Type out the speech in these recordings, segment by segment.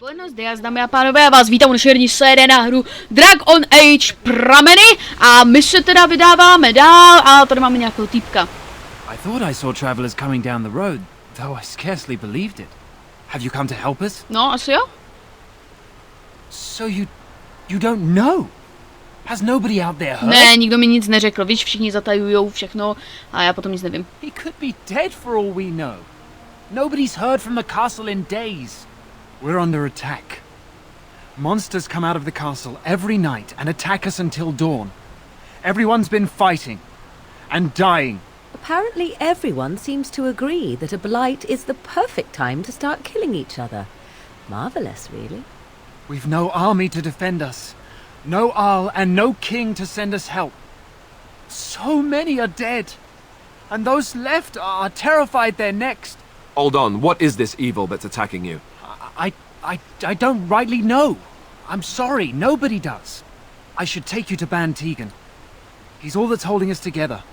Buenos días, dámy a pánové, já vás vítám u naší série na hru Dragon Age Prameny a my se teda vydáváme dál a tady máme nějakou týpka. I thought I saw travelers coming down the road, though I scarcely believed it. Have you come to help us? No, asi jo? So you don't know? Has nobody out there heard? Ne, nikdo mi nic neřekl, víš, všichni zatajujou všechno a já potom nic nevím. He could be dead for all we know. Nobody's heard from the castle in days. We're under attack. Monsters come out of the castle every night and attack us until dawn. Everyone's been fighting and dying. Apparently everyone seems to agree that a blight is the perfect time to start killing each other. Marvelous, really. We've no army to defend us. No Arl and no king to send us help. So many are dead. And those left are terrified they're next. Hold on, what is this evil that's attacking you? I don't rightly know. I'm sorry, nobody does. I should take you to Ban Tegan. He's all that's holding us together.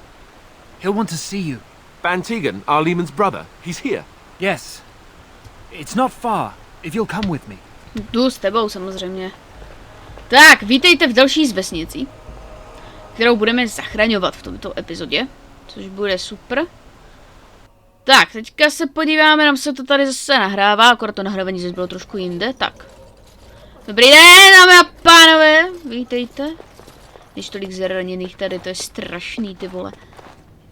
He'll want to see you. Ban Tegan, our Lehman's brother. He's here. Yes. It's not far, if you'll come with me. Jdu s tebou samozřejmě. Tak, vítejte v další z vesnicí, kterou budeme zachraňovat v tomto epizodě, což bude super. Tak, teďka se podíváme, nám se to tady zase nahrává, akorát to nahrávání zase bylo trošku jinde, tak. Dobrý den, dámy a pánové, vítejte. Když tolik zraněných tady, to je strašný, ty vole.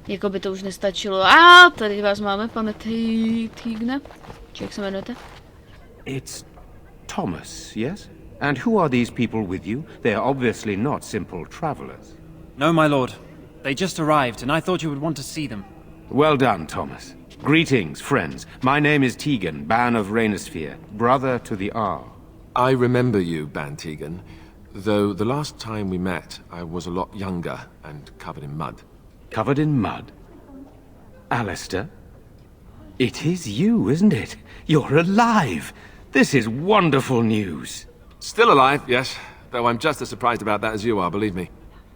Jako by to už nestačilo. A tady vás máme, pane Týgne. Jak se jmenujete? It's Thomas, yes? And who are these people with you? They are obviously not simple travelers. No, my lord. They just arrived, and I thought you would want to see them. Well done, Thomas. Greetings, friends. My name is Tegan, Ban of Rainersphere, brother to the Arl. I remember you, Ban Tegan, though the last time we met, I was a lot younger and covered in mud. Covered in mud? Alistair? It is you, isn't it? You're alive! This is wonderful news. Still alive, yes, though I'm just as surprised about that as you are, believe me.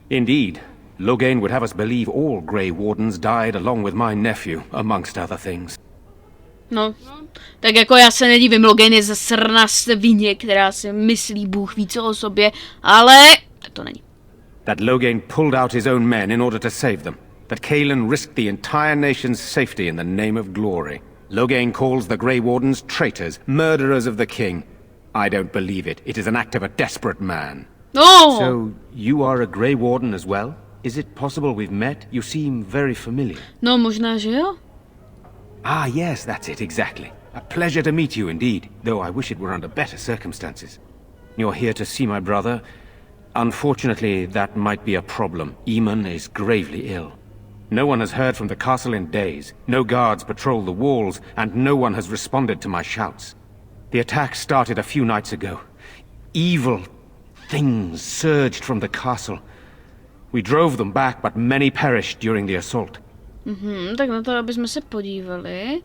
Indeed. Logain would have us believe all Grey Wardens died along with my nephew, amongst other things. No, tak jako já se nedivím, Logan je zasrna svině, která si myslí Bůh ví co o sobě, ale to není. That Logain pulled out his own men in order to save them. That Cailan risked the entire nation's safety in the name of glory. Logain calls the Grey Wardens traitors, murderers of the king. I don't believe it. It is an act of a desperate man. No! So, you are a Grey Warden as well? Is it possible we've met? You seem very familiar. No, možná, že jo? Ah, yes, that's it, exactly. A pleasure to meet you indeed, though I wish it were under better circumstances. You're here to see my brother. Unfortunately, that might be a problem. Eamon is gravely ill. No one has heard from the castle in days. No guards patrol the walls, and no one has responded to my shouts. The attack started a few nights ago. Evil things surged from the castle. We drove them back, but many perished during the assault. Tak na to, aby jsme se podívali.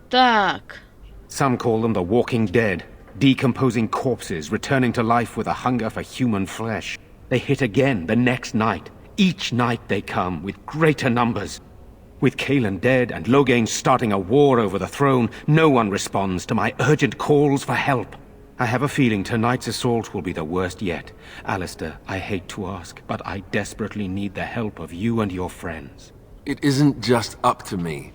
Tak. Some call them the walking dead, decomposing corpses, returning to life with a hunger for human flesh. They hit again the next night. Each night they come, with greater numbers. With Cailan dead and Logain starting a war over the throne, no one responds to my urgent calls for help. I have a feeling tonight's assault will be the worst yet. Alistair, I hate to ask, but I desperately need the help of you and your friends. It isn't just up to me.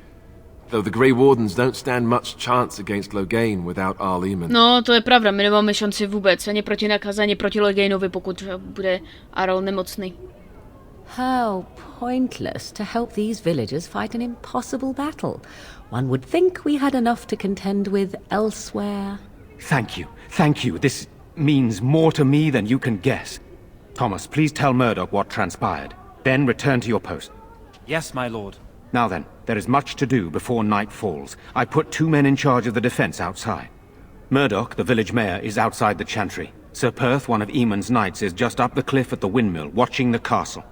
Though the Grey Wardens don't stand much chance against Logain without our Lehman. No, to je pravda, my nemáme šanci vůbec, ani proti nakaze, ani proti Logainovi, pokud bude Arl nemocný. How pointless to help these villagers fight an impossible battle. One would think we had enough to contend with elsewhere. Thank you. Thank you. This means more to me than you can guess. Thomas, please tell Murdoch what transpired. Then return to your post. Yes, my lord. Now then, there is much to do before night falls. I put 2 men in charge of the defense outside. Murdoch, the village mayor, is outside the chantry. Sir Perth, one of Eamon's knights, is just up the cliff at the windmill, watching the castle.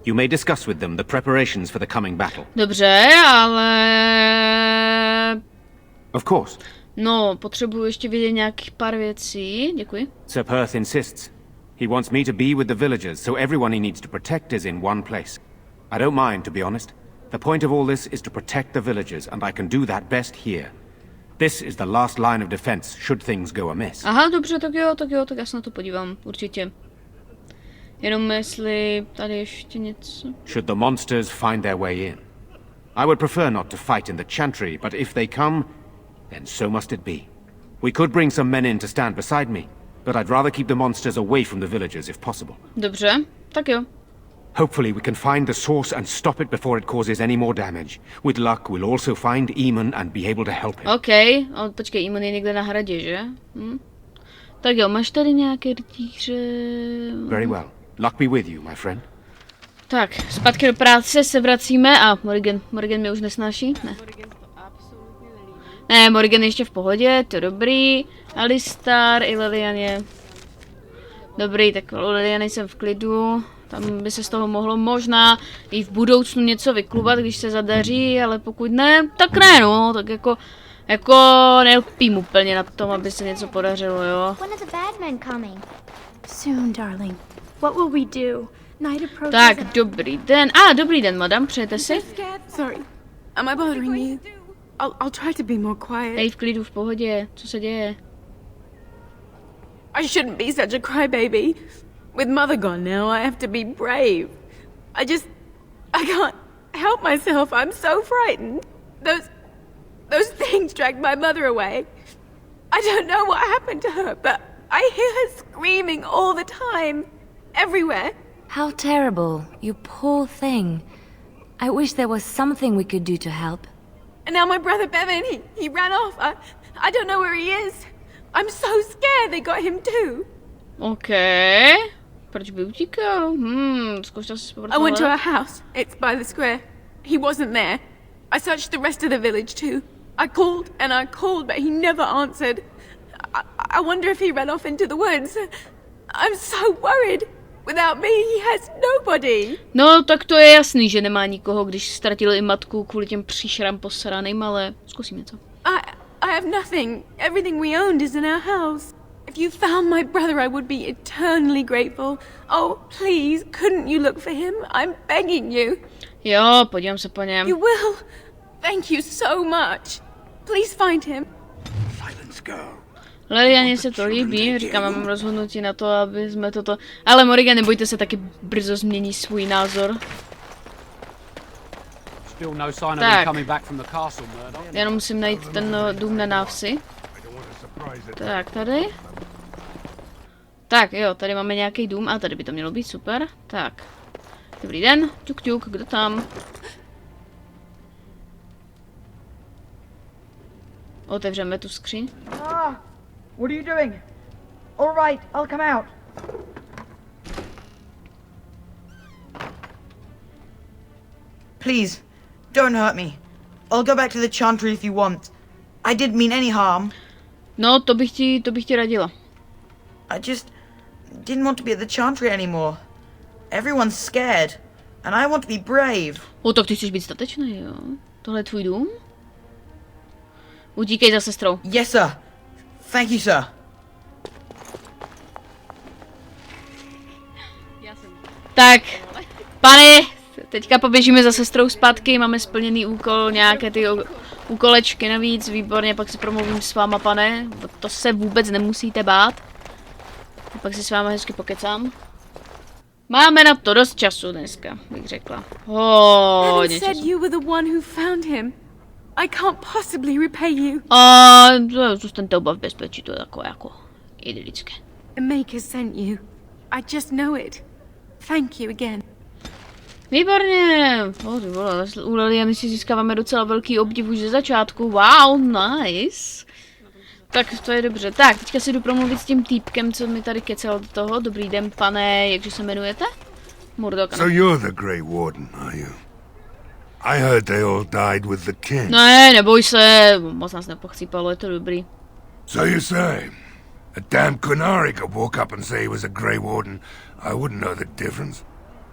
You may discuss with them the preparations for the coming battle. Dobře, ale... Of course. No, potřebuji ještě vědět nějakých pár věcí. Děkuji. Sir Perth insists. He wants me to be with the villagers, so everyone he needs to protect is in one place. I don't mind, to be honest. The point of all this is to protect the villagers, and I can do that best here. This is the last line of defense, should things go amiss. Aha, dobře, tak já se na to podívám, určitě. Jenom jestli tady ještě něco... Should the monsters find their way in. I would prefer not to fight in the chantry, but if they come, then so must it be. We could bring some men in to stand beside me, but I'd rather keep the monsters away from the villagers if possible. Dobře, tak jo. Hopefully we can find the source and stop it before it causes any more damage. With luck, we'll also find Eamon and be able to help him. OK, počkej, Eamon je někde na hradě, že? Tak jo, máš tady nějaké rytíře... Very well. Luck be with you, my friend. Tak, zpátky do práce se vracíme a Morgan mě už nesnáší? Ne. Ne, Morgan je ještě v pohodě, to je dobrý. Alistar i Lilian je... Dobrý, tak Lilian jsem v klidu. Tam by se z toho mohlo možná i v budoucnu něco vyklubat, když se zadaří, ale pokud ne, tak ne, no, tak jako nelpím úplně na tom, aby se něco podařilo, jo. When are the bad men coming? Soon, darling. What will we do? Night approaches. Tak, dobrý den. Dobrý den, madam, přejete si? Sorry. Am I bothering you? I'll try to be more quiet. Dej v klidu, v pohodě. Co se děje? I shouldn't be such a crybaby. With Mother gone now, I have to be brave. I can't help myself. I'm so frightened. Those things dragged my mother away. I don't know what happened to her, but I hear her screaming all the time. Everywhere. How terrible. You poor thing. I wish there was something we could do to help. And now my brother Bevan, he ran off. I don't know where he is. I'm so scared they got him too. OK. Proč by utíkal? Zkoušel jsi I went to our house. It's by the square. He wasn't there. I searched the rest of the village too. I called and I called, but he never answered. I wonder if he ran off into the woods. I'm so worried. Without me, he has nobody. No, tak to je jasný, že nemá nikoho, když ztratil i matku kvůli těm příšerám posraným, ale zkusím něco. I have nothing. Everything we owned is in our house. If you found my brother, I would be eternally grateful. Oh, please, couldn't you look for him? I'm begging you. Jo, podívám se po něm. You will. Thank you so much. Please find him. Silence, girl. Lilianě se to líbí, říkám, mám rozhodnutí na to, aby jsme toto... Ale Morrigan, nebojte se, taky brzo změní svůj názor. Tak. Jenom musím najít ten dům na návsi. Tak, tady. Tak, jo, tady máme nějaký dům a tady by to mělo být super. Tak. Dobrý den, ťuk ťuk, kdo tam? Otevřeme tu skříň. What are you doing? All right, I'll come out. Please, don't hurt me. I'll go back to the chantry if you want. I didn't mean any harm. No, to bych ti radila. I just didn't want to be at the chantry anymore. Everyone's scared, and I want to be brave. Tak ty chceš být statečný, jo? Tohle je tvůj dům? Utíkej za sestrou. Yes, sir. Thank you, sir. Tak, pane, teďka poběžíme za sestrou zpátky, máme splněný úkol, nějaké ty úkolečky navíc, výborně, pak si promluvím s váma, pane, to se vůbec nemusíte bát. A pak si s váma hezky pokecám. Máme na to dost času dneska, bych řekla. Hodně času. I can't possibly repay you. Zůstaňte oba v bezpečí, to je jako idylické. The Maker sent you. I just know it. Thank you again. Výborně. Ty vole, u Liliany si získáváme docela velký obdiv už ze začátku. Wow, nice. Tak to je dobře. Tak, teďka si jdu promluvit s tím týpkem, co mi tady kecal do toho. Dobrý den, pane, jakže se jmenujete? Murdoch. So you're the Grey Warden, are you? I heard they all died with the king. Ne, neboj se, moc nás nepochcípalo, je to dobrý. So you say, a damn Qunari could walk up and say he was a Grey Warden. I wouldn't know the difference.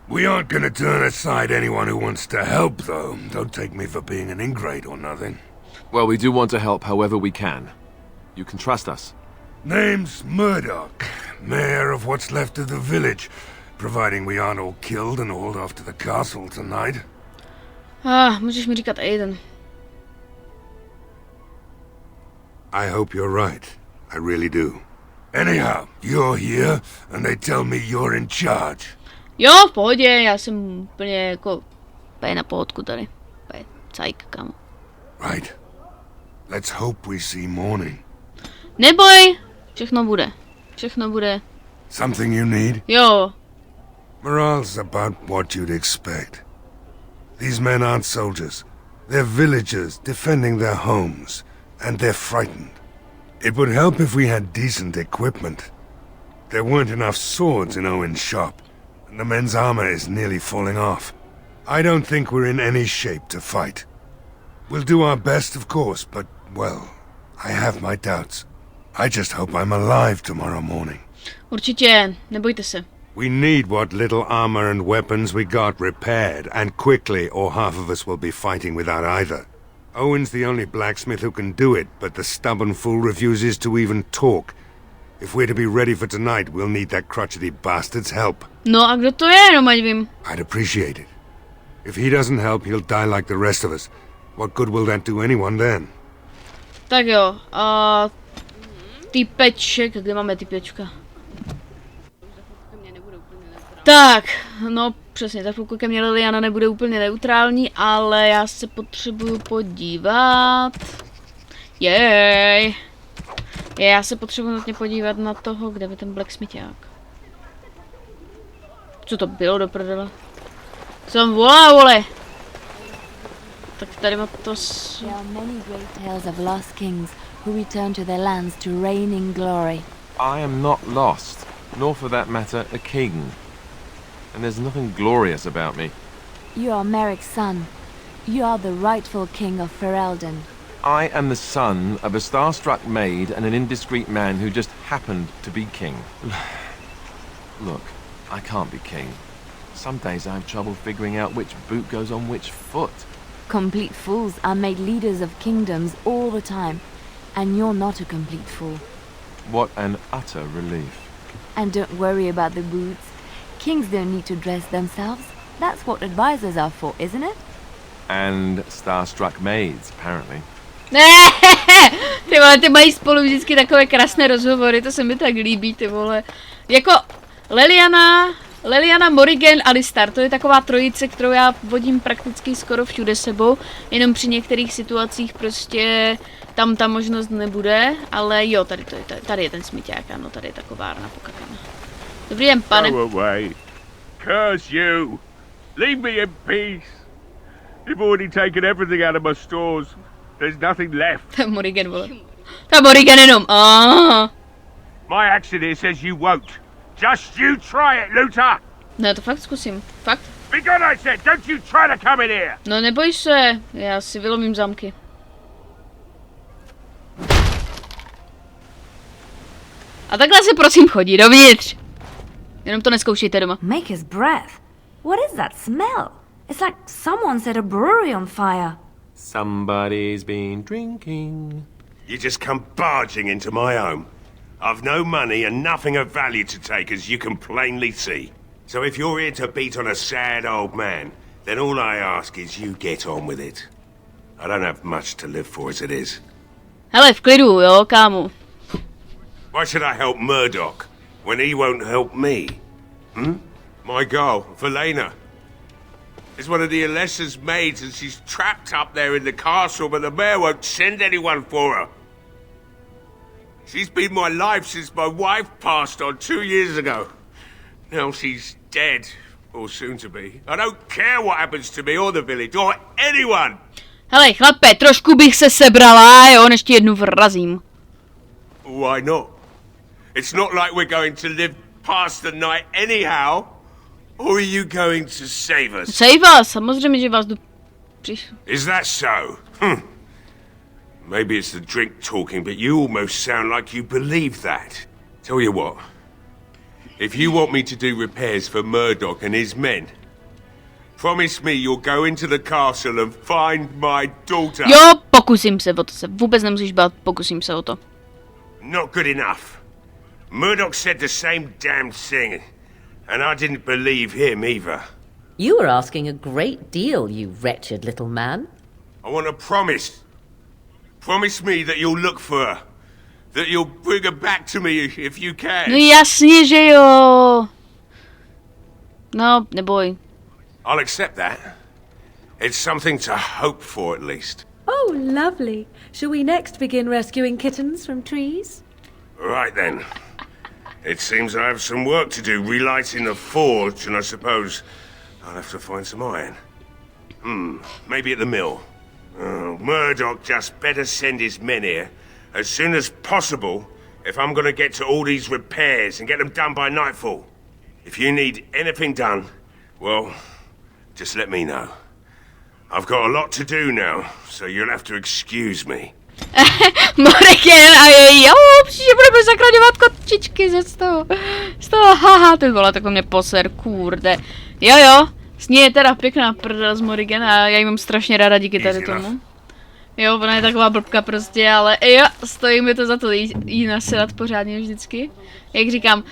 We aren't gonna turn aside anyone who wants to help, though. Don't take me for being an ingrate or nothing. Well, we do want to help however we can. You can trust us. Name's Murdoch, mayor of what's left of the village, providing we aren't all killed and hauled off to the castle tonight. Můžeš mi říkat Aiden. I hope you're right. I really do. Anyhow, you're here, and they tell me you're in charge. Jo, v pohodě, já jsem úplně jako... Úplně na pohodku tady. Úplně cajk, kámo. Right. Let's hope we see morning. Neboj, všechno bude. Všechno bude. Something you need? Jo. Morale's about what you'd expect. These men aren't soldiers. They're villagers defending their homes, and they're frightened. It would help if we had decent equipment. There weren't enough swords in Owen's shop, and the men's armor is nearly falling off. I don't think we're in any shape to fight. We'll do our best, of course, but, well, I have my doubts. I just hope I'm alive tomorrow morning. Určitě, nebojte se. We need what little armor and weapons we got repaired, and quickly, or half of us will be fighting without either. Owen's the only blacksmith who can do it, but the stubborn fool refuses to even talk. If we're to be ready for tonight, we'll need that crotchety bastard's help. No a kdo to je, no ať vím. I'd appreciate it. If he doesn't help, he'll die like the rest of us. What good will that do anyone then? Tak jo, a... Týpeček, kde máme týpečka? Tak, no přesně, za chvilku ke mně Liliana nebude úplně neutrální, ale já se potřebuju podívat. Jej. Já se potřebuju nutně podívat na toho, kde by ten blacksmithák. Co to bylo do prdele? Jsem volá, vole. Tak tady má to... There are many great tales of lost kings who return to their lands to reign in glory. I am not lost, nor for that matter a king. And there's nothing glorious about me. You are Merrick's son. You are the rightful king of Ferelden. I am the son of a starstruck maid and an indiscreet man who just happened to be king. Look, I can't be king. Some days I have trouble figuring out which boot goes on which foot. Complete fools are made leaders of kingdoms all the time, and you're not a complete fool. What an utter relief. And don't worry about the boots. Kings don't need to dress themselves. That's what advisors are for, isn't it? And starstruck maids, apparently. Ty vole, ty mají spolu vždycky takové krásné rozhovory, to se mi tak líbí, ty vole. Jako Leliana, Morrigan, Alistar, to je taková trojice, kterou já vodím prakticky skoro všude sebou, jenom při některých situacích prostě tam ta možnost nebude, ale jo, tady je ten smyťák, ano, tady je ta kovárna pokakaná. Dobrý den, pane. Go away. Curse you. Leave me in peace. You've already taken everything out of my stores. There's nothing left. Ta Morrigan, vole. Ta Morrigan jenom. My accent here says you won't. Just you try it, looter. Ne, to fakt zkusím. Fakt. Be gone, I said. Don't you try to come in here. No neboj se, já si vylomím zámky. A takhle se prosím chodí dovnitř. Jenom to neskoušejte doma. Maker's breath. What is that smell? It's like someone set a brewery on fire. Somebody's been drinking. You just come barging into my home. I've no money and nothing of value to take, as you can plainly see. So if you're here to beat on a sad old man, then all I ask is you get on with it. I don't have much to live for as it is. Hele, v klidu, jo, kámo. Why should I help Murdoch when he won't help me? My girl, Valena, is one of the Alessa's maids, and she's trapped up there in the castle, but the mayor won't send anyone for her. She's been my life since my wife passed on 2 years ago. Now she's dead, or soon to be. I don't care what happens to me or the village, or anyone. Hele, chlape, trošku bych se sebrala, jo, ještě jednu vrazím. Why not? It's not like we're going to live past the night anyhow. Or are you going to save us? Save vás, samozřejmě, že vás jdu... Is that so? Maybe it's the drink talking, but you almost sound like you believe that. Tell you what. If you want me to do repairs for Murdoch and his men, promise me you'll go into the castle and find my daughter. Jo, pokusím se o to, se vůbec nemusíš bát, pokusím se o to. Not good enough. Murdoch said the same damn thing, and I didn't believe him either. You were asking a great deal, you wretched little man. I want a promise. Promise me that you'll look for her. That you'll bring her back to me if you can. No jasně, že jo. No, neboj. I'll accept that. It's something to hope for at least. Oh, lovely. Shall we next begin rescuing kittens from trees? Right then. It seems I have some work to do relighting the forge, and I suppose I'll have to find some iron. Maybe at the mill. Oh, Murdoch just better send his men here as soon as possible if I'm gonna get to all these repairs and get them done by nightfall. If you need anything done, well, just let me know. I've got a lot to do now, so you'll have to excuse me. Morrigan a její, jo, příště budeme zachraňovat kočičky z toho, haha, ty vole, tak to mě poser, kurde. Jo, s ní je teda pěkná prdel z Morrigan a já jí mám strašně ráda díky tady tomu. Jo, ona je taková blbka prostě, ale jo, stojí mi to za to jí nasedat pořádně vždycky. Jak říkám,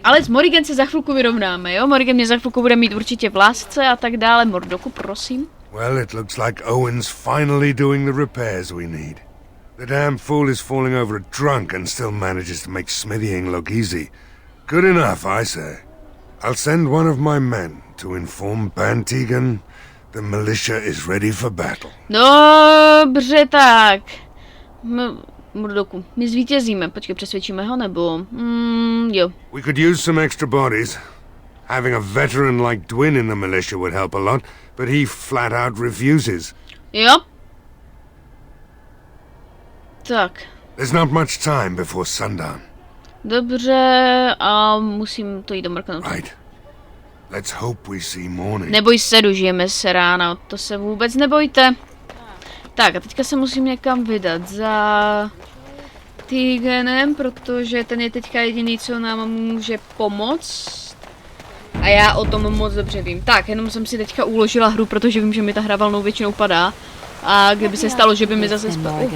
ale s Morrigan se za chvilku vyrovnáme, jo? Morrigan mě za chvilku bude mít určitě v lásce a tak dále. Mordoku, prosím. Well, it looks like Owen's finally doing the repairs we need. The damn fool is falling over a drunk and still manages to make smithying look easy. Good enough, I say. I'll send one of my men to inform Bantegan the militia is ready for battle. Dobře, tak. Mordoku, my zvítězíme. Počkej, přesvědčíme ho, nebo... jo. We could use some extra bodies. Having a veteran like Dwyn in the militia would help a lot, but he flat out refuses. Jo. Tak. There's not much time before sundown. Dobře, a musím to jít domrknout. Right. Let's hope we see morning. Neboj se, dožijeme se rána, to se vůbec nebojte. Tak a teďka se musím někam vydat za Tygenem, protože ten je teďka jediný, co nám může pomoct. A já o tom moc dobře vím. Tak, jenom jsem si teďka uložila hru, protože vím, že mi ta hra valnou většinou padá. A kdyby se stalo, že by mi zase spadlo.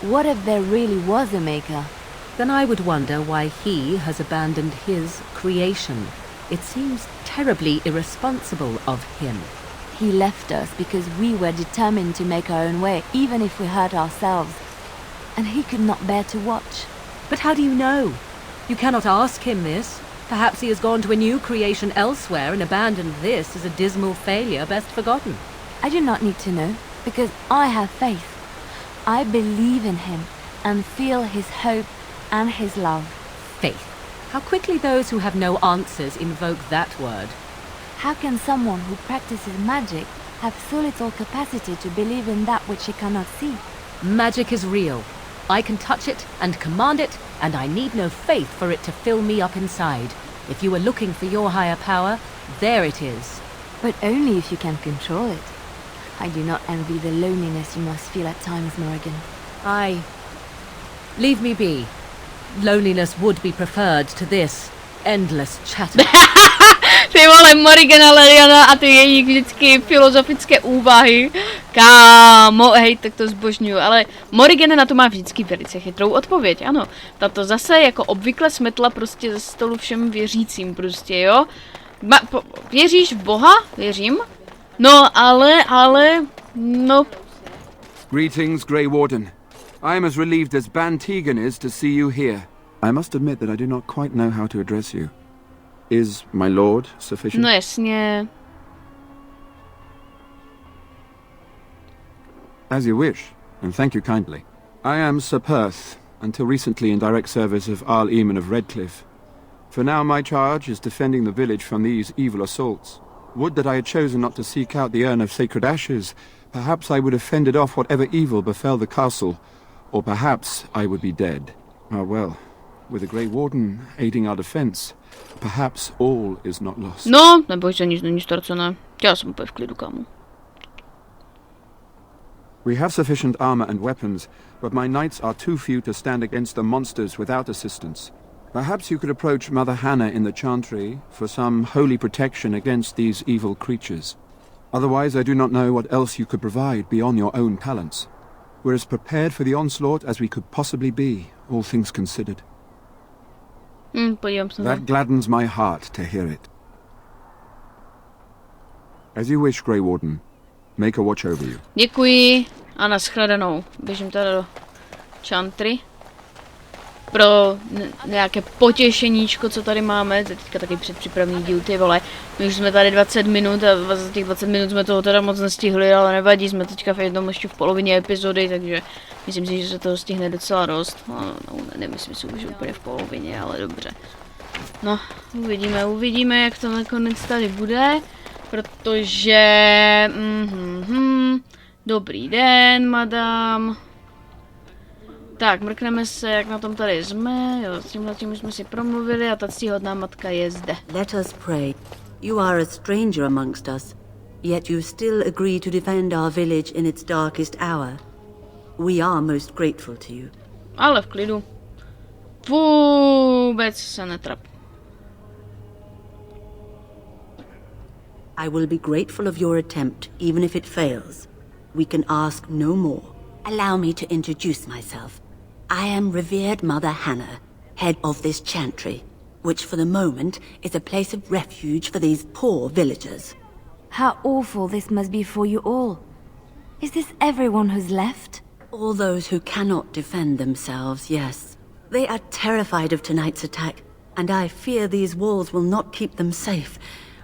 What if there really was a maker? Then I would wonder why he has abandoned his creation. It seems terribly irresponsible of him. He left us because we were determined to make our own way, even if we hurt ourselves. And he could not bear to watch. But how do you know? You cannot ask him this. Perhaps he has gone to a new creation elsewhere and abandoned this as a dismal failure best forgotten. I do not need to know, because I have faith. I believe in him and feel his hope and his love. Faith. How quickly those who have no answers invoke that word. How can someone who practices magic have so little capacity to believe in that which he cannot see? Magic is real. I can touch it and command it, and I need no faith for it to fill me up inside. If you are looking for your higher power, there it is. But only if you can control it. I do not envy the loneliness you must feel at times, Morrigan. Leave me be. Loneliness would be preferred to this endless chatter. Ty vole, Morrigan a Leliana a ty její vždycky filozofické úvahy. Kámo, hej, tak to zbožňuju, ale Morrigan na to má vždycky velice chytrou odpověď, ano. Tato zase jako obvykle smetla prostě ze stolu všem věřícím prostě, jo. Věříš v Boha? Věřím. No, ale, no. Greetings, Grey Warden. I am as relieved as Bantegan is to see you here. I must admit that I do not quite know how to address you. Is my lord sufficient? No jasně. As you wish, and thank you kindly. I am Sir Perth, until recently in direct service of Arl Eamon of Redcliffe. For now my charge is defending the village from these evil assaults. Would that I had chosen not to seek out the urn of sacred ashes. Perhaps I would have fended off whatever evil befell the castle, or perhaps I would be dead. Ah well, with the Grey Warden aiding our defense, perhaps all is not lost. No, neboj se, nic není ztracené. Já jsem úplně v klidu, kámo. We have sufficient armor and weapons, but my knights are too few to stand against the monsters without assistance. Perhaps you could approach Mother Hannah in the Chantry for some holy protection against these evil creatures. Otherwise, I do not know what else you could provide beyond your own talents. We're as prepared for the onslaught as we could possibly be, all things considered. That gladdens my heart to hear it. As you wish, Grey Warden. Make a watch over you. Děkuji. A nashledanou. Běžím teda do Chantry. Pro nějaké potěšeníčko, co tady máme. Teďka taky předpřipravný díl, ty vole. My už jsme tady 20 minut a za těch 20 minut jsme toho teda moc nestihli, ale nevadí, jsme teďka v jednom ještě v polovině epizody, takže myslím si, že se toho stihne docela dost. No, nemyslím si už úplně v polovině, ale dobře. No, uvidíme, jak to nakonec tady bude, protože... Dobrý den, madam. Tak, mrkneme se, jak na tom tady jsme. Jo, s tímhletím už jsme si promluvili a ta ctihodná matka je zde. Let us pray. You are a stranger amongst us, yet you still agree to defend our village in its darkest hour. We are most grateful to you. Ale v klidu. Vůbec se netrap. I will be grateful of your attempt, even if it fails. We can ask no more. Allow me to introduce myself. I am revered Mother Hannah, head of this chantry, which for the moment is a place of refuge for these poor villagers. How awful this must be for you all. Is this everyone who's left? All those who cannot defend themselves, yes. They are terrified of tonight's attack, and I fear these walls will not keep them safe.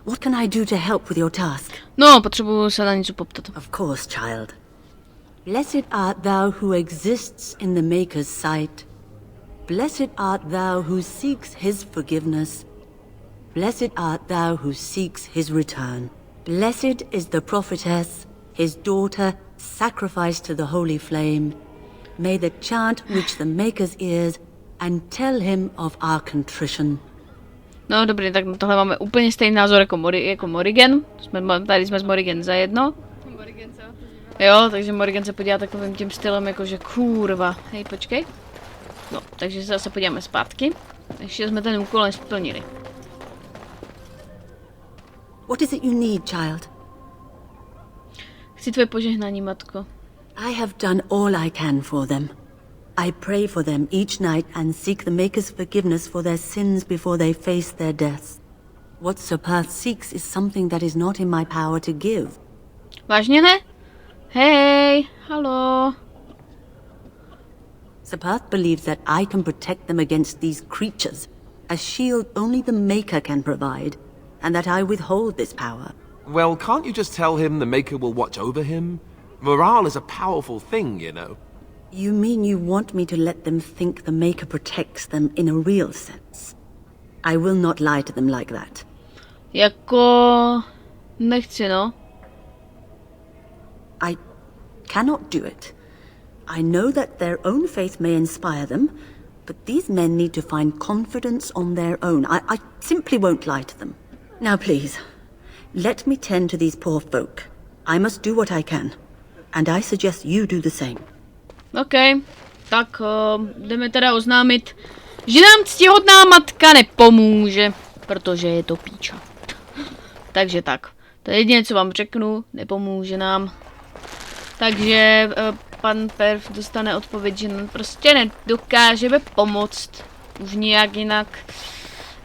What can I do to help with your task? No, potřebuju se na něco poptat. Of course, child. Blessed art thou who exists in the Maker's sight. Blessed art thou who seeks his forgiveness. Blessed art thou who seeks his return. Blessed is the prophetess, his daughter, sacrificed to the holy flame. May the chant reach the Maker's ears and tell him of our contrition. No dobrý, tak tohle máme úplně stejný názor jako Morrigan. Tady jsme s Morrigan zajedno. Jo, takže Morrigan se podívá takovým tím stylem, jakože kurva. Hej, počkej. No, takže se zase podíváme zpátky. Ještě jsme ten úkol nesplnili. What is it you need, child? Chci tvoje požehnání, matko. I have done all I can for them. I pray for them each night and seek the Maker's forgiveness for their sins before they face their deaths. What Sir Perth seeks is something that is not in my power to give. Vážně ne? Hej, halo. Sir Perth believes that I can protect them against these creatures, a shield only the Maker can provide, and that I withhold this power. Well, can't you just tell him the Maker will watch over him? Morale is a powerful thing, you know. You mean you want me to let them think the Maker protects them in a real sense? I will not lie to them like that. Jako... nechci, no. I cannot do it. I know that their own faith may inspire them, but these men need to find confidence on their own. I simply won't lie to them. Now please, let me tend to these poor folk. I must do what I can, and I suggest you do the same. OK, tak jdeme teda oznámit, že nám ctihodná matka nepomůže, protože je to píča. Takže tak, to je jediné, co vám řeknu, nepomůže nám. Takže pan Perf dostane odpověď, že nám prostě nedokážeme pomoct. Už nijak jinak.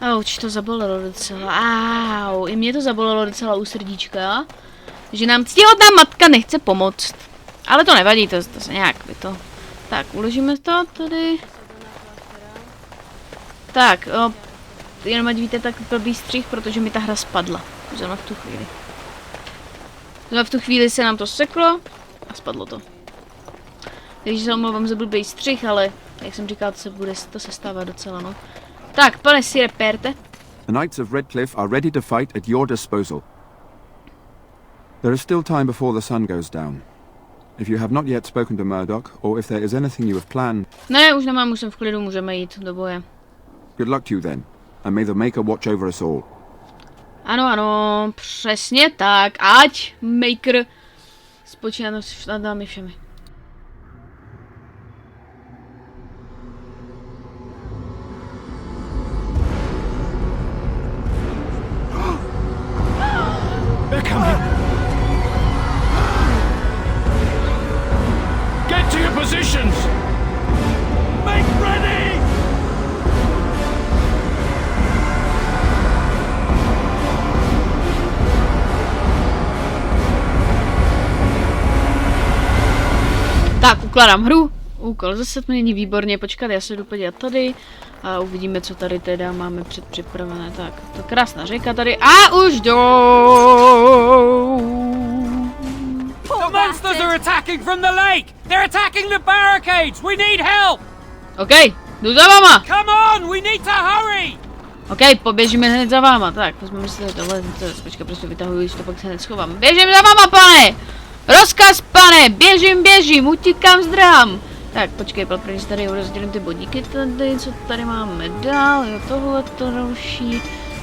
Auč, to zabolelo docela. Au, i mě to zabolelo docela u srdíčka. Že nám ctihodná matka nechce pomoct. Ale to nevadí, to se nějak by to... Tak, uložíme to tady. Tak, jenom ať víte, tak blbý střih, protože mi ta hra spadla. Zrovna v tu chvíli. Zrovna v tu chvíli se nám to seklo a spadlo to. Takže se omlouvám za blbý střih, ale jak jsem říkal, to se stává docela, no. Tak, pane Sire Perte. The Knights of Redcliffe are ready to fight at your disposal. There is still time before the sun goes down. If you have not yet spoken to Murdoch, or if there is anything you have planned... Ne, už nemám, už jsem v klidu, můžeme jít do boje. Good luck to you then, and may the Maker watch over us all. Ano, přesně tak, ať Maker spočíná nad námi všemi. They're coming! Get to your positions! Make ready! Tak, ukládám hru. Úkol zase mění výborně, počkat, já se jdu podívat tady a uvidíme, co tady teda máme předpřipravené. Tak, to krásná řeka tady a už jdou. The monsters are attacking from the lake! They're attacking the barricades! We need help! OK, jdu za váma. Come on, we need to hurry! OK, poběžíme hned za váma. Tak, vezmeme si tohle, počkej, prostě vytahuji, když to pak se hned schovám. Běžím za váma, pane! Rozkaz, pane! Běžím, utíkám, zdrám! Tak, počkej, první si tady rozdělím ty bodíky tady, co tady máme dál, jo, tohle to další.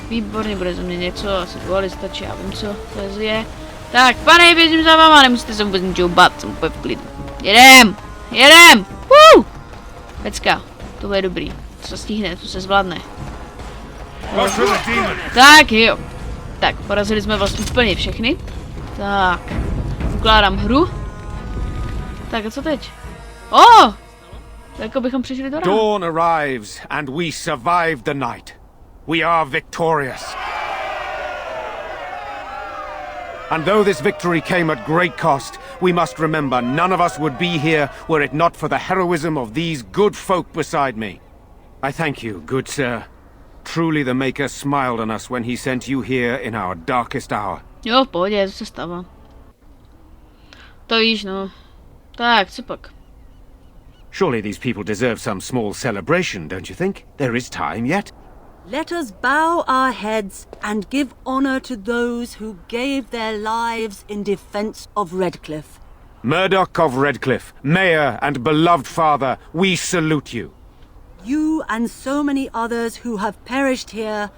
Výborně, bude za mě něco, asi tohle stačí, já vím, co to je. Tak, pane, běžím za váma, nemusíte se vůbec ničeho bát, jsem úplně v klidu. Jedem! Pecka, to bude dobrý, to se stihne, to se zvládne. Tak, jo. Tak, porazili jsme vlastně úplně všechny. Tak, ukládám hru. Tak, a co teď? Oh! Jako bychom přišli do rána. Dawn arrives and we survive the night. We are victorious. And though this victory came at great cost, we must remember none of us would be here were it not for the heroism of these good folk beside me. I thank you, good sir. Truly the Maker smiled on us when he sent you here in our darkest hour. Jo, v pohodě, to se stává. To víš, no. Tak, co pak? Surely these people deserve some small celebration, don't you think? There is time yet. Let us bow our heads and give honor to those who gave their lives in defense of Redcliffe. Murdoch of Redcliffe, Mayor and beloved father, we salute you. You and so many others who have perished here,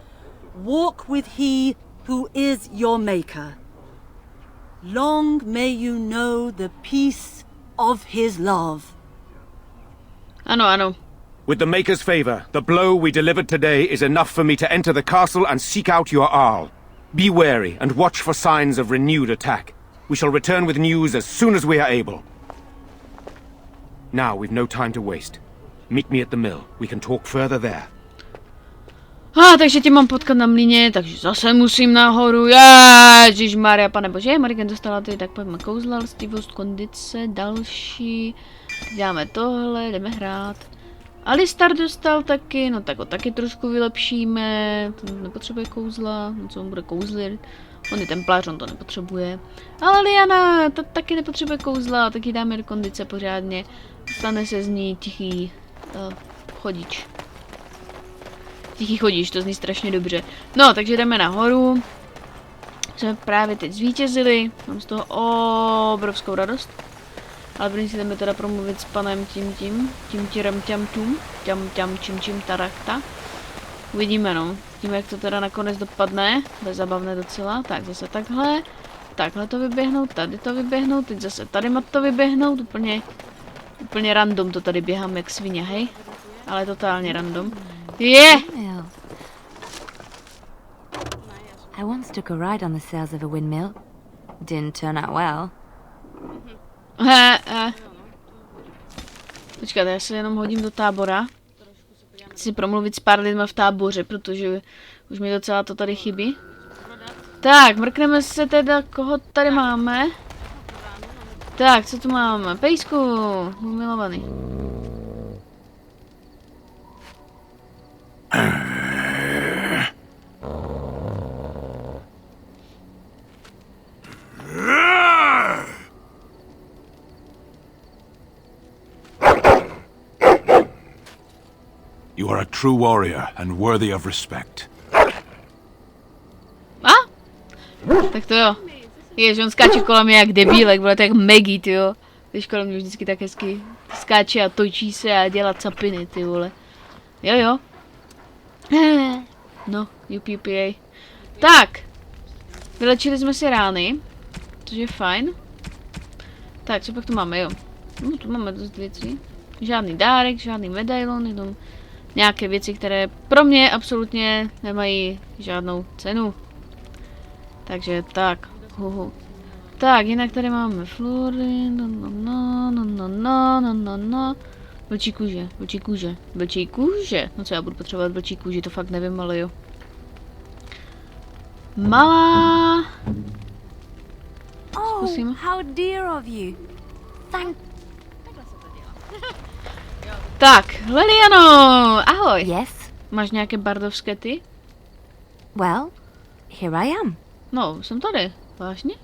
walk with he who is your maker. Long may you know the peace of his love. Ano. With the Maker's favor, the blow we delivered today is enough for me to enter the castle and seek out your Arl. Be wary and watch for signs of renewed attack. We shall return with news as soon as we are able. Now we've no time to waste. Meet me at the mill. We can talk further there. Takže tě mám potkat na mlýně, takže zase musím nahoru. Ježišmarja, pane bože, Marigan dostala ty, tak pojďme kouzla, lstivost, kondice, další. Děláme tohle, jdeme hrát. Alistar dostal taky, no tak ho taky trošku vylepšíme. Ten nepotřebuje kouzla, no co on bude kouzlit. On je templář, on to nepotřebuje. Ale Liana, ta taky nepotřebuje kouzla, tak jí dáme do kondice pořádně. Stane se z ní tichý chodič. Tichý chodíš, to zní strašně dobře. No, takže jdeme nahoru. Jsme právě teď zvítězili. Mám z toho obrovskou radost. Ale první si jdeme teda promluvit s panem čím tarakta. Uvidíme, no. Uvidíme, jak to teda nakonec dopadne. Bude zabavné docela. Tak, zase takhle. Takhle to vyběhnout, tady to vyběhnout, teď zase tady má to vyběhnout. Úplně random to tady běhám jak svině, hej. Ale totálně random. Yeah! I once took a ride on the sails of a windmill. Didn't turn out well. Počkat, já se jenom hodím do tábora. Chci si promluvit s pár lidma v táboře, protože už mi docela to tady chybí. Tak, mrkneme se teda, koho tady máme. Tak, co tu máme? Pejsku, milovaný. You are a true warrior and worthy of respect. Tak to jo. Jež, on skáče kolem mě jak debílek, bude to jak Maggie, ty jo. Když kolem mě vždycky tak hezky skáče a točí se a dělá capiny, ty vole. Jo. No, UPPA. Tak. Vylečili jsme si rány, což je fajn. Tak, co pak tu máme, jo. No, tu máme dost věcí. Žádný dárek, žádný medailon, jenom nějaké věci, které pro mě absolutně nemají žádnou cenu. Takže tak. Tak, jinak tady máme flory. Vlčí kůže. No co já budu potřebovat vlčí kůži, to fakt nevím, ale jo. Malá. Zkusím. How dear of you. Tak, Leliano, ahoj. Yes? Máš nějaké bardovské ty? Well, here I am. No, jsem tady. Vážně?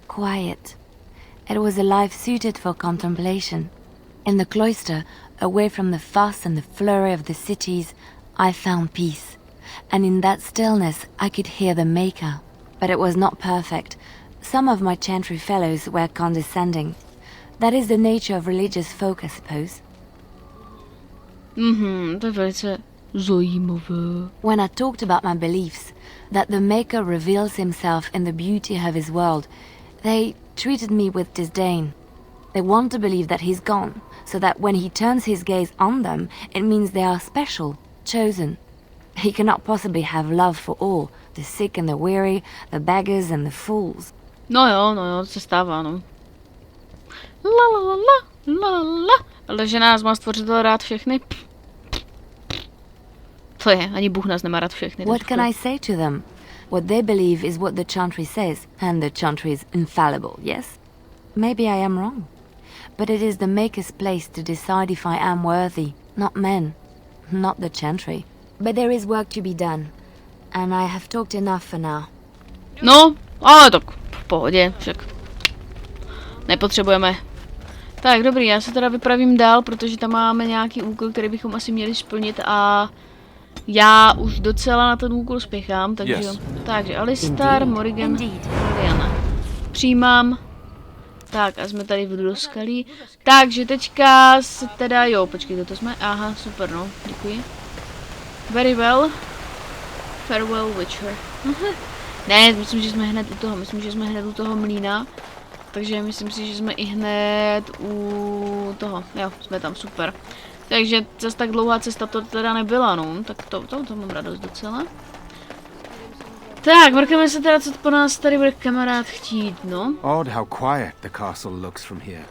Quiet. It was a life suited for contemplation. In the cloister, away from the fuss and the flurry of the cities, I found peace. And in that stillness, I could hear the Maker. But it was not perfect. Some of my chantry fellows were condescending. That is the nature of religious folk, I suppose. To je velice zajímavé. When I talked about my beliefs, that the Maker reveals himself in the beauty of his world, they treated me with disdain. They want to believe that he's gone, so that when he turns his gaze on them, it means they are special, chosen. He cannot possibly have love for all, the sick and the weary, the beggars and the fools. No jo, to se stává, no. La la la la la la. Ale že nás má stvořitel rád všechny. To je, ani Bůh nás nemá rád všechny. What can I say to them? What they believe is what the chantry says, and the chantry is infallible, yes? Maybe I am wrong. But it is the Maker's place to decide if I am worthy, not men, not the chantry. But there is work to be done, and I have talked enough for now. No, ale tak v pohodě, však nepotřebujeme. Tak, dobrý, já se teda vypravím dál, protože tam máme nějaký úkol, který bychom asi měli splnit a já už docela na ten úkol spěchám, takže Yes. Takže Alistar, Morrigan, Liliana. Přijímám. Tak a jsme tady v Rudoskalí. Takže teďka se teda, jo, počkejte, to jsme, aha, super, no, děkuji. Very well. Farewell Witcher. Ne, myslím, že jsme hned u toho mlýna. Takže myslím si, že jsme i hned u toho, jo, jsme tam, super. Takže zase tak dlouhá cesta to teda nebyla, no, tak to mám radost docela. Tak, mrkeme se teda, co po nás tady bude kamarád chtít, no. Odd how quiet the castle looks from here.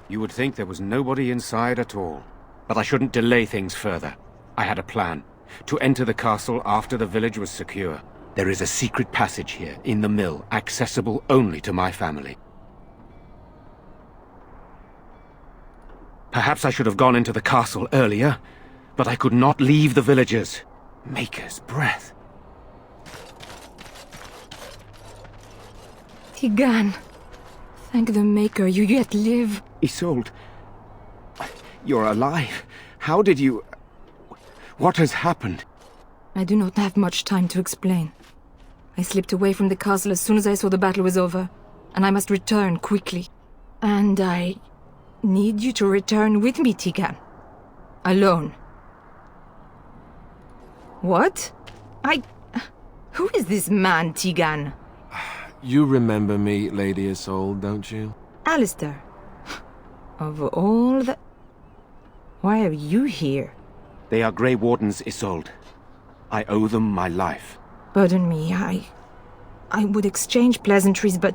You would think there was nobody inside at all. But I shouldn't delay things further. I had a plan. To enter the castle after the village was secure. There is a secret passage here, in the mill, accessible only to my family. Perhaps I should have gone into the castle earlier, but I could not leave the villagers. Maker's breath. Tigan, thank the Maker you yet live. Isolde, you're alive. How did you... What has happened? I do not have much time to explain. I slipped away from the castle as soon as I saw the battle was over, and I must return quickly. And I need you to return with me, Tigan. Alone. What? Who is this man, Tigan? You remember me, Lady Isolde, don't you? Alistair. Of all the... Why are you here? They are Grey Wardens, Isolde. I owe them my life. Pardon me, I would exchange pleasantries, but...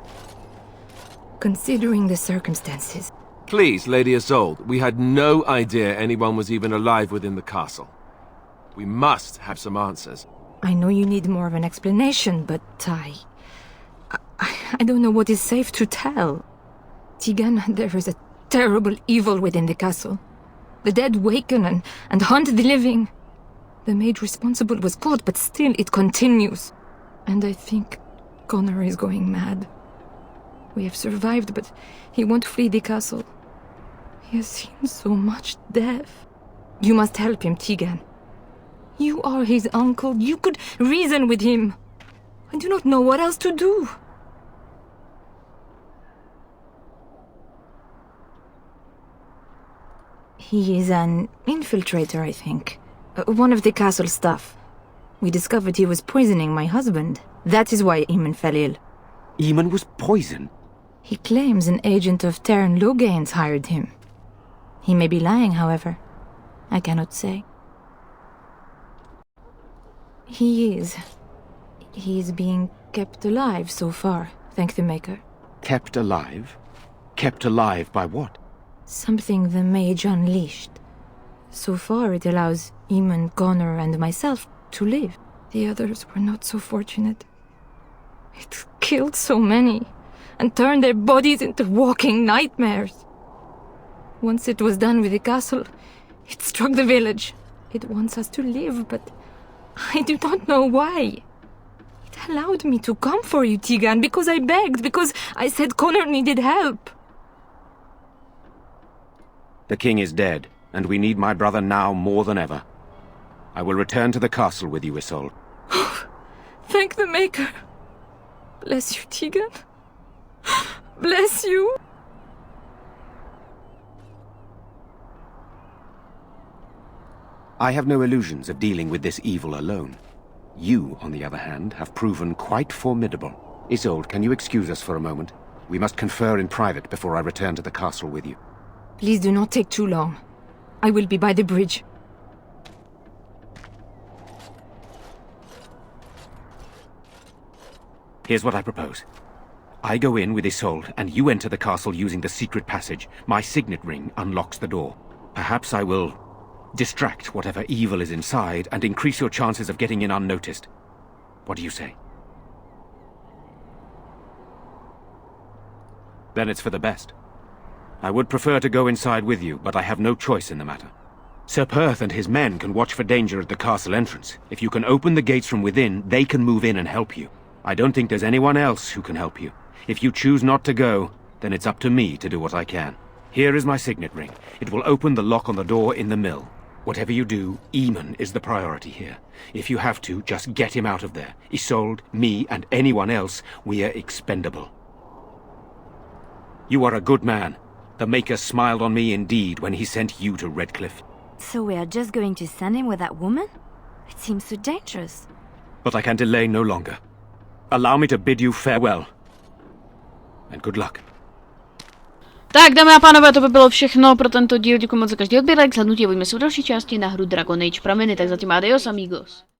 Considering the circumstances... Please, Lady Isolde, we had no idea anyone was even alive within the castle. We must have some answers. I know you need more of an explanation, but I don't know what is safe to tell. Tigan, there is a terrible evil within the castle. The dead waken and haunt the living. The maid responsible was caught, but still it continues. And I think Connor is going mad. We have survived, but he won't flee the castle. He has seen so much death. You must help him, Tigan. You are his uncle. You could reason with him. I do not know what else to do. He is an infiltrator, I think. One of the castle staff. We discovered he was poisoning my husband. That is why Eamon fell ill. Eamon was poisoned? He claims an agent of Terran Logains hired him. He may be lying, however. I cannot say. He is being kept alive so far, thank the Maker. Kept alive? Kept alive by what? Something the mage unleashed. So far it allows Eamon, Connor and myself to live. The others were not so fortunate. It killed so many, and turned their bodies into walking nightmares. Once it was done with the castle, it struck the village. It wants us to live, but I do not know why. It allowed me to come for you, Tegan, because I begged, because I said Connor needed help. The king is dead, and we need my brother now more than ever. I will return to the castle with you, Isolde. Thank the Maker. Bless you, Tegan. Bless you. I have no illusions of dealing with this evil alone. You, on the other hand, have proven quite formidable. Isolde, can you excuse us for a moment? We must confer in private before I return to the castle with you. Please do not take too long. I will be by the bridge. Here's what I propose. I go in with Isolde, and you enter the castle using the secret passage. My signet ring unlocks the door. Perhaps I will distract whatever evil is inside and increase your chances of getting in unnoticed. What do you say? Then it's for the best. I would prefer to go inside with you, but I have no choice in the matter. Sir Perth and his men can watch for danger at the castle entrance. If you can open the gates from within, they can move in and help you. I don't think there's anyone else who can help you. If you choose not to go, then it's up to me to do what I can. Here is my signet ring. It will open the lock on the door in the mill. Whatever you do, Eamon is the priority here. If you have to, just get him out of there. Isolde, me, and anyone else, we are expendable. You are a good man. The Maker smiled on me indeed when he sent you to Redcliffe. So we are just going to send him with that woman? It seems so dangerous. But I can delay no longer. Allow me to bid you farewell. And good luck. Tak, dámy a pánové, to by bylo všechno pro tento díl. Děkuji moc za každý odběr, like, zhlédnutí a uvidíme se v další části na hru Dragon Age Prameny. Tak zatím adios, amigos.